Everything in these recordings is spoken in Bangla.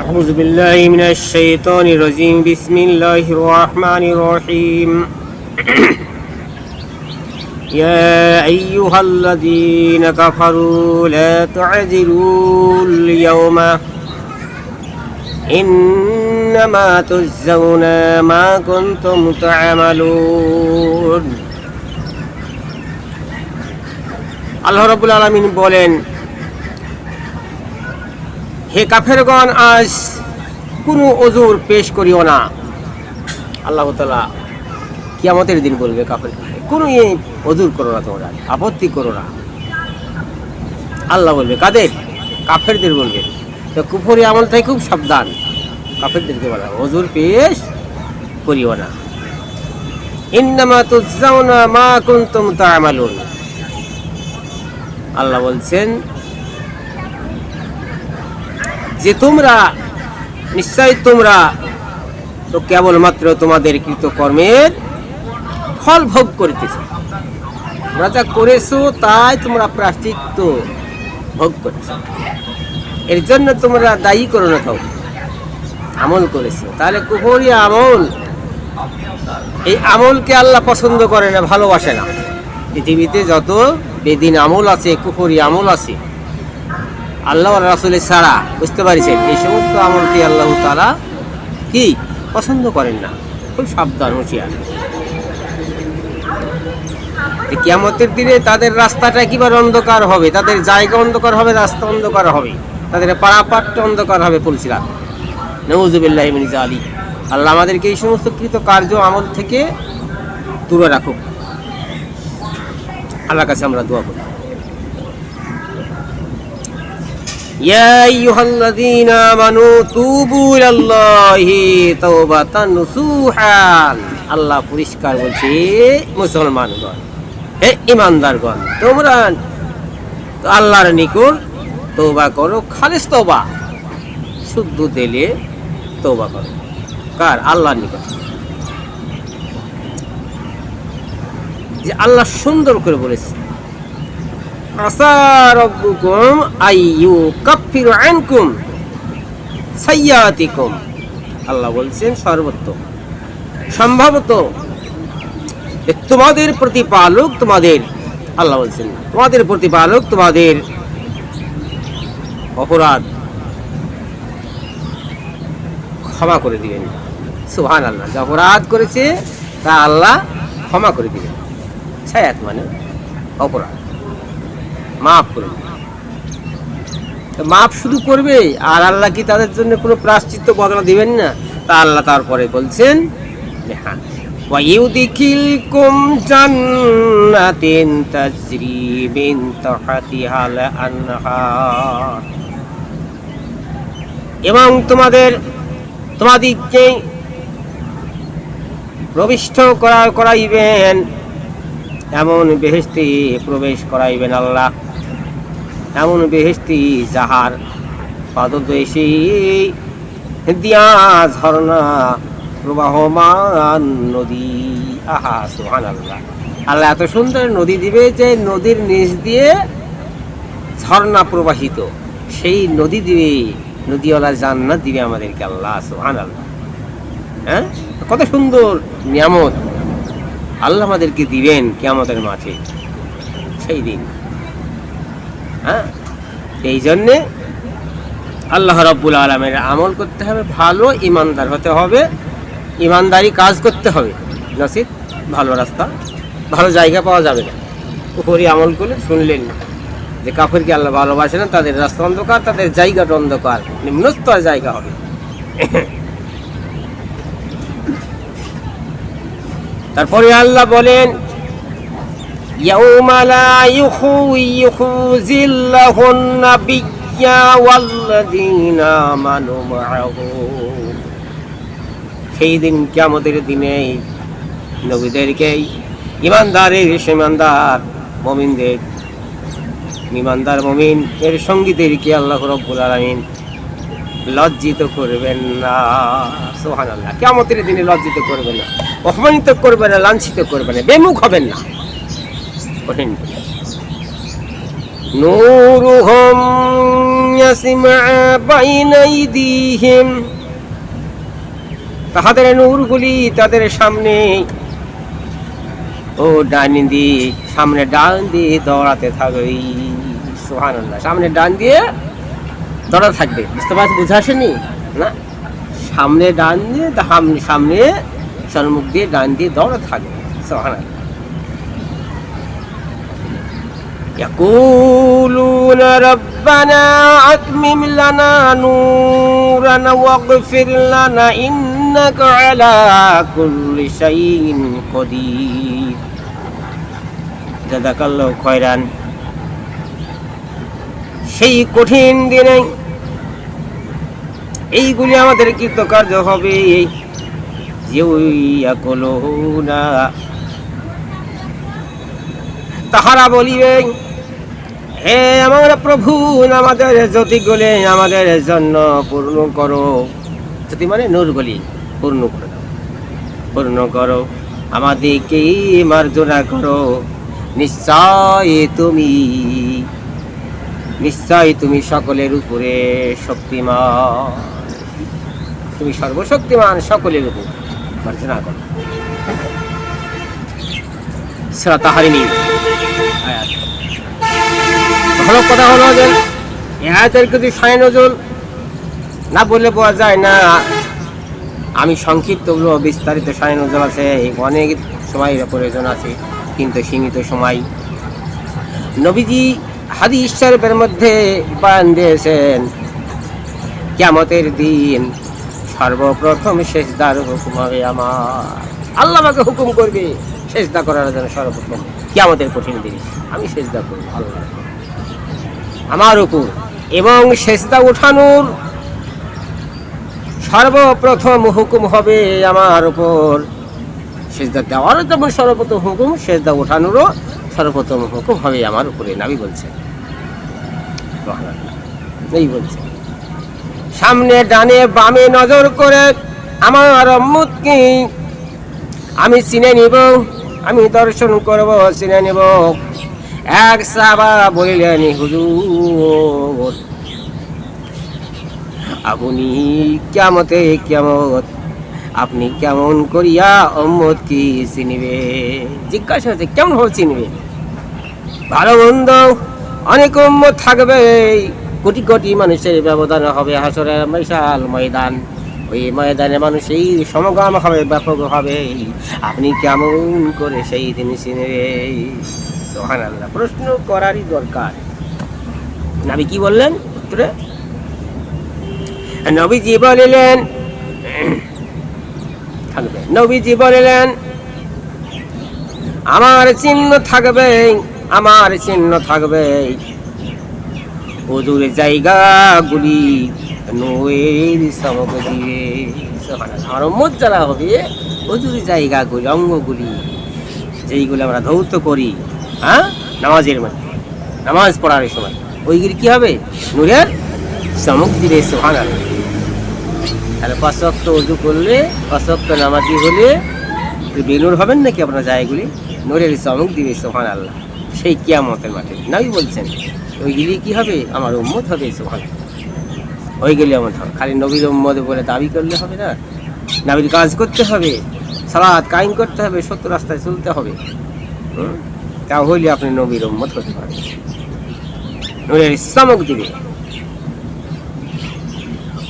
أعوذ بالله من الشيطان الرجيم بسم الله الرحمن الرحيم يا أيها الذين كفروا لا تعذروا اليوم إنما تجزون ما كنتم تعملون আল্লাহ রাব্বুল আলামিন বলেন, হে কাফেরগণ, আজ কোনো ওজর পেশ করিও না। আল্লাহ তাআলা কিয়ামতের দিন বলবে কাফের, কোনো ওজর করো না, তোমরা আপত্তি করো না। আল্লাহ বলবে কাদের? কাফেরদের বলবে। তো কুফরি আমল থেকে খুব সাবধান, কাফেরদেরকে বলা ওজর পেশ করিও না। ইন্নামা তুজজাউনা মা কুনতুম তা'মালুন। আল্লাহ বলছেন যে তোমরা নিশ্চয় তোমরা তো কেবলমাত্র তোমাদের কৃতকর্মের ফল ভোগ করিতেছ। তোমরা যা করেছো তাই তোমরা প্রায়শ্চিত্ত ভোগ করেছ, এর জন্য তোমরা দায়ী করো না। কাউ আমল করেছো, তাহলে কুফরি আমল, এই আমলকে আল্লাহ পছন্দ করে না, ভালোবাসে না। পৃথিবীতে যত বেদিন আমল আছে, কুফরি আমল আছে, আল্লাহ রাসূলের ছাড়া, বুঝতে পারছেন, এই সমস্ত আমলকে আল্লাহ তাআলা কি পছন্দ করেন না। খুব সাবধান, হুঁশিয়ার। কিয়ামতের দিনে তাদের রাস্তাটা একেবারে অন্ধকার হবে, তাদের জায়গা অন্ধকার হবে, রাস্তা অন্ধকার হবে, তাদের পারাপারটা অন্ধকার হবে। বলছিলাম নাউযুবিল্লাহি মিন যালিক। আল্লাহ আমাদেরকে এই সমস্ত কৃত কার্য আমল থেকে দূরে রাখুক। আল্লাহর কাছে আমরা দোয়া করি। ইয়া আইয়ুহাল্লাযীনা আমানু তুবু ইলাল্লাহি তাওবাতান নুসুহান। আল্লাহ পরিষ্কার বলছে, মুসলমানগণ, হে ঈমানদারগণ, তোমরা আল্লাহর নিকট তওবা করো, খালিস তওবা, শুদ্ধ দিলে তওবা করো। কার? আল্লাহর নিকট। যে আল্লাহ সুন্দর করে বলেছে, আসা রাব্বুকুম আইয়ুকাফিরু আনকুম সাইয়্যাতিকুম। আল্লাহ বলছেন সর্বত্র সম্ভবত তোমাদের প্রতিপালক, তোমাদের, আল্লাহ বলছেন তোমাদের প্রতিপালক তোমাদের অপরাধ ক্ষমা করে দিবেন। সুবহানাল্লাহ। যা অপরাধ করেছে তা আল্লাহ ক্ষমা করে দিবেন। সায়াত মানে অপরাধ, মাফ করে দিবেন। মাফ শুধু করবে, আর আল্লাহ কি তাদের জন্য কোনো প্রায়শ্চিত্ত বদলা দিবেন না? তা আল্লাহ তারপরে বলছেন, হ্যাঁ, ওয়া ইউদিখিলকুম জান্নাতিন তাজরি মিন তাহতিহাল আনহার। এবং তোমাদিগকে প্রবিষ্ট করাইবেন, এমন বেহেশতে প্রবেশ করাইবেন আল্লাহ, এমন বেহেশতি যাহার পাদদেশে দিয়া ঝর্ণা প্রবাহমান নদী। আহা, সুবহানাল্লাহ। আল্লাহ এত সুন্দর নদী দিবে যে নদীর নিচ দিয়ে ঝর্ণা প্রবাহিত, সেই নদী দিবে, নদীওয়ালা জান্নাত দিবে আমাদেরকে আল্লাহ। সুবহানাল্লাহ। হ্যাঁ, কত সুন্দর নিয়ামত আল্লাহ আমাদেরকে দিবেন কিয়ামতের মাঠে, সেই দিন। হ্যাঁ, এই জন্যে আল্লাহ রাব্বুল আলামিনের আমল করতে হবে, ভালো ইমানদার হতে হবে, ইমানদারি কাজ করতে হবে, নসিব ভালো রাস্তা, ভালো জায়গা পাওয়া যাবে না। কুফরি আমল করলে শুনলেন যে কাফেরকে আল্লাহ ভালোবাসে না, তাদের রাস্তা অন্ধকার, তাদের জায়গাটা অন্ধকার, নিম্নস্তর জায়গা হবে। তারপরে আল্লাহ বলেন, ইয়াউমা লা ইউখিযিল্লাহুন নাবিয়্যা ওয়াল্লাযীনা আমানু মাআহু। সেই দিন, কিয়ামতের দিনে, নবীদেরকে, ইমানদার মুমিনদের, ইমানদার মুমিন এর সঙ্গীদেরকে আল্লাহ রাব্বুল আলামিন লজ্জিত করবেন না। সুবহানাল্লাহ। কিয়ামতের দিনে লজ্জিত করবেন না, অপমানিত করবেন না, লাঞ্ছিত করবেন না, বেমুখ হবেন না। নূরুহুম يسمع بين أيديهم তাহাদের নূরগুলি তাদের সামনে ও ডান দিয়ে সামনে ডান দিয়ে দৌড়াতে থাকবে। সুবহানাল্লাহ, সামনে ডান দিয়ে দৌড়াতে থাকবে। বুঝতে পারছি, বুঝে আসেনি না? সামনে ডান দিয়ে সামনে সম্মুখ দিয়ে ডান দিয়ে দৌড়াতে থাকবে। সুবহানাল্লাহ। يقولون ربنا أتمم لنا نورنا واغفر لنا إنك على كل شيء قدير جزاك الله خيرا। সেই কঠিন দিনে এইগুলি আমাদের কৃতকার্য হবে। ইয়াকুলুনা তাহারা বলিবে, হে আমার প্রভু, আমাদের জ্যোতিগুলি আমাদের জন্য পূর্ণ করো। জ্যোতি মানে নূরগুলি পূর্ণ করে দাও, পূর্ণ করো, আমাদেরকে মার্জনা করো। নিশ্চয় তুমি সকলের উপরে শক্তিমান, তুমি সর্বশক্তিমান, সকলের উপর মার্জনা করো। সূরা তাহরিম আয়াত। ভালো কথা হলো যে আয়াতের কিছু শায় নজুল না বললে পাওয়া যায় না। আমি সংক্ষিপ্ত বিস্তারিত শায় নজুল আছে, অনেক সময়ের প্রয়োজন আছে, কিন্তু সীমিত সময়। নবীজি হাদিস শরীফের মধ্যে বয়ান দিয়েছেন, কিয়ামতের দিন সর্বপ্রথম সেজদার হুকুম হবে আমার। আল্লাহ আমাকে হুকুম করবে সেজদা করার জন্য। সর্বপ্রথম কিয়ামতের কঠিন দিন আমি সেজদা করব আল্লাহ আমার উপর, এবং সেজদা উঠানোর সর্বপ্রথম হুকুম হবে আমার উপর। সেজদা দেওয়ারও যেমন সর্বপ্রথম হুকুম, সেজদা উঠানোরও সর্বপ্রথম হুকুম হবে আমার উপরে। নবী বলছেন, এই বলছে, সামনে ডানে বামে নজর করে আমার উম্মতকে আমি চিনে নিব, আমি দর্শন করব, চিনে নিব। এক সাহাবা বলিলেন, হুজুর আপনি কিয়ামত আপনি কেমন করিয়া উম্মত কি চিনিবে? জিজ্ঞাসা হচ্ছে কেমন ভাবে চিনবে? ভালো মন্দ অনেক উম্মত থাকবে, কোটি কোটি মানুষের ব্যবধান হবে হাসরের বিশাল ময়দান। ওই ময়দানে মানুষ এই সমাগম হবে, ব্যাপক হবে। আপনি কেমন করে সেই দিন চিনবে? সুবহানাল্লাহ, প্রশ্ন করারই দরকার। নবী কি বললেন উত্তরে? নবীজি বলিলেন থাকবে, নবীজি বলিলেন আমার চিহ্ন থাকবে, আমার চিহ্ন থাকবে ওজুর জায়গাগুলি নূরের চমক দিবে। আমার উম্মত যারা হবে ওজুর জায়গাগুলি, অঙ্গগুলি যেইগুলো আমরা ধৌত করি নামাজের মধ্যে, নামাজ পড়ার সময়, ওইগুলি কি হবে? নূরের চমক দিবে। সুবহানাল্লাহ। তাহলে 5 ওয়াক্ত ওযু করলে, 5 ওয়াক্ত নামাজি হলে বেনূর হবেন নাকি আপনার জায়গাগুলি? নূরের চমক দিবে। সুবহানাল্লাহ। সেই কিয়ামতের মাঠে নবী বলছেন ওইগুলি কি হবে? আমার উম্মত হবে। সুবহানাল্লাহ। ওইগুলি আমার হবে। খালি নবীর উম্মত বলে দাবি করলে হবে না, নবীর কাজ করতে হবে, সালাত কায়েম করতে হবে, সত্য রাস্তায় চলতে হবে। তাহলে আপনি নবীর উম্মত হতে পারবেন। নূরের চমক দিবে।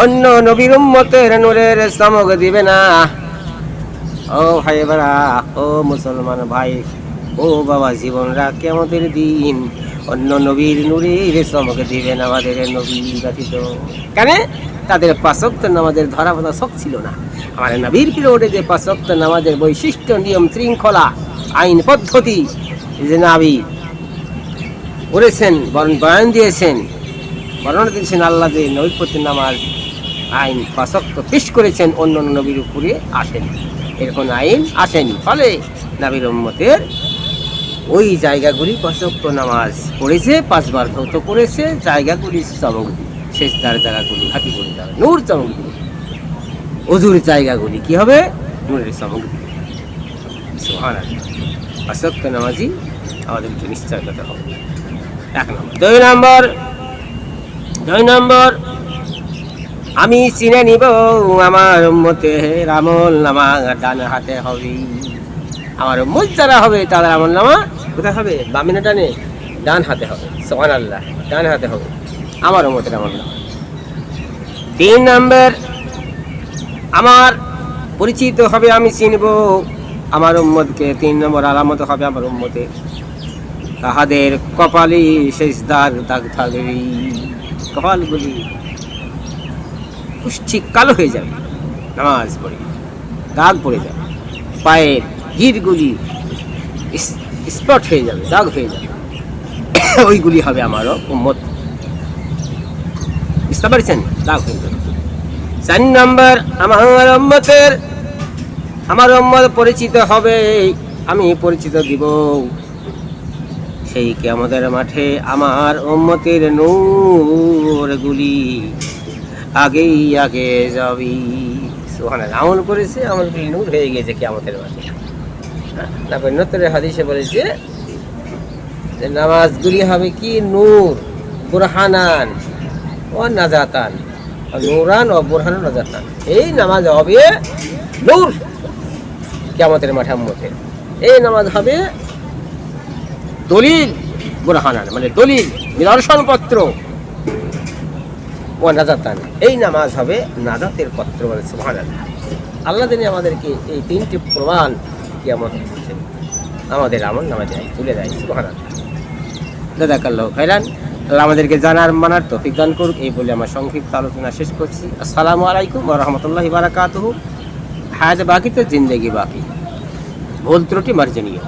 অন্য নবীর উম্মতের নূরের চমক দিবে না। ও ভাই বারা, ও মুসলমান ভাই, ও বাবা জীবনরা, কিয়ামতের দিন অন্য নবীর নূরের চমক দিবেন আমাদের নবী ব্যতীত। কেন? তাদের 5 ওয়াক্ত নামাজের ধরা বাঁধা শখ ছিল না। আমাদের নবীর পিরিয়ডে যে 5 ওয়াক্ত নামাজের বৈশিষ্ট্য, নিয়ম, শৃঙ্খলা, আইন পদ্ধতি যে নবী করেছেন, বয়ান দিয়েছেন, বর্ণনা দিয়েছেন, আল্লাহ যে নবীর প্রতি নামাজ আইন 5 ওয়াক্ত পেশ করেছেন, অন্য নবীর উপরে আসেনি, এরকম আইন আসেনি। ফলে নবীর উম্মতের ওই জায়গাগুলি 5 ওয়াক্ত নামাজ পড়েছে, 5 বার ধৌত করেছে, জায়গাগুলি চমক দিবে, সেজদার জায়গাগুলি হাতি করে যাবে, নূর চমক দিবে। ওযুর জায়গাগুলি কি হবে? নূরের চমক দিবে। সুবহানাল্লাহ। 5 ওয়াক্ত নামাজি আমাদেরকে নিশ্চয় করতে হবে। 1 নম্বর। 2 নম্বর, 2 নম্বর, আমি চিনে নিব আমার উম্মতের আমল নামা ডান হাতে হবে। আমার উম্মত যারা হবে তাদের আমল নামা কোথায় হবে? বামে না ডানে? ডান হাতে হবে। সুবহানাল্লাহ, ডান হাতে হবে আমার উম্মতের আমল নামা। 3 নম্বর, আমার পরিচিত হবে, আমি চিনব আমার উম্মতকে। 3 নম্বর আলামত হবে আমার উম্মতে, তাহাদের কপালে সেজদার দাগ থাকবে। কপালগুলি কুষ্ঠিক কালো হয়ে যাবে, নামাজ পড়ে দাগ পড়ে যাবে। পায়ের গিরগুলি স্পট হয়ে যাবে, দাগ হয়ে যাবে। ওইগুলি হবে আমারও উম্মত। বুঝতে পারছেন? দাগ হয়ে যাবে। 4 নম্বর, আমার উম্মত পরিচিত হবে, আমি পরিচিত দিব সেই কিয়ামতের মাঠে। আমার উম্মতের নূরগুলি আগেই আগে যাবি। সুবহানাল্লাহ, আমল করেছে, আমলগুলি নূর হয়ে গেছে কিয়ামতের মাঠে। তারপর নতুনের হাদিসে বলেছে যে নামাজগুলি হবে কি? নূর, বুরহানান ও নাজাতান। নূরান ও বুরহানান নাজাতান। এই নামাজ হবে নূর কিয়ামতের মাঠে উম্মতের। এই নামাজ হবে দলিল, বুরহানান মানে দলিল, নিদর্শনপত্র। ও নাজাতান, এই নামাজ হবে নাজাতের পত্র। বলে সুবহানাল্লাহ। আল্লাহ জানি আমাদেরকে এই 3টি প্রমাণ কিয়ামত আমাদের আমল নামায় তুলে দেয়। সুবহানাল্লাহ। জাযাকাল্লাহু খাইরান। আল্লাহ আমাদেরকে জানার মানার তৌফিক দান করুক। এই বলে আমার সংক্ষিপ্ত আলোচনা শেষ করছি। আসসালামু আলাইকুম ওয়া রাহমাতুল্লাহি ওয়া বারাকাতুহু। হায়াত বাকি তো জিন্দেগি বাকি। ভুল ত্রুটি মার্জনীয়।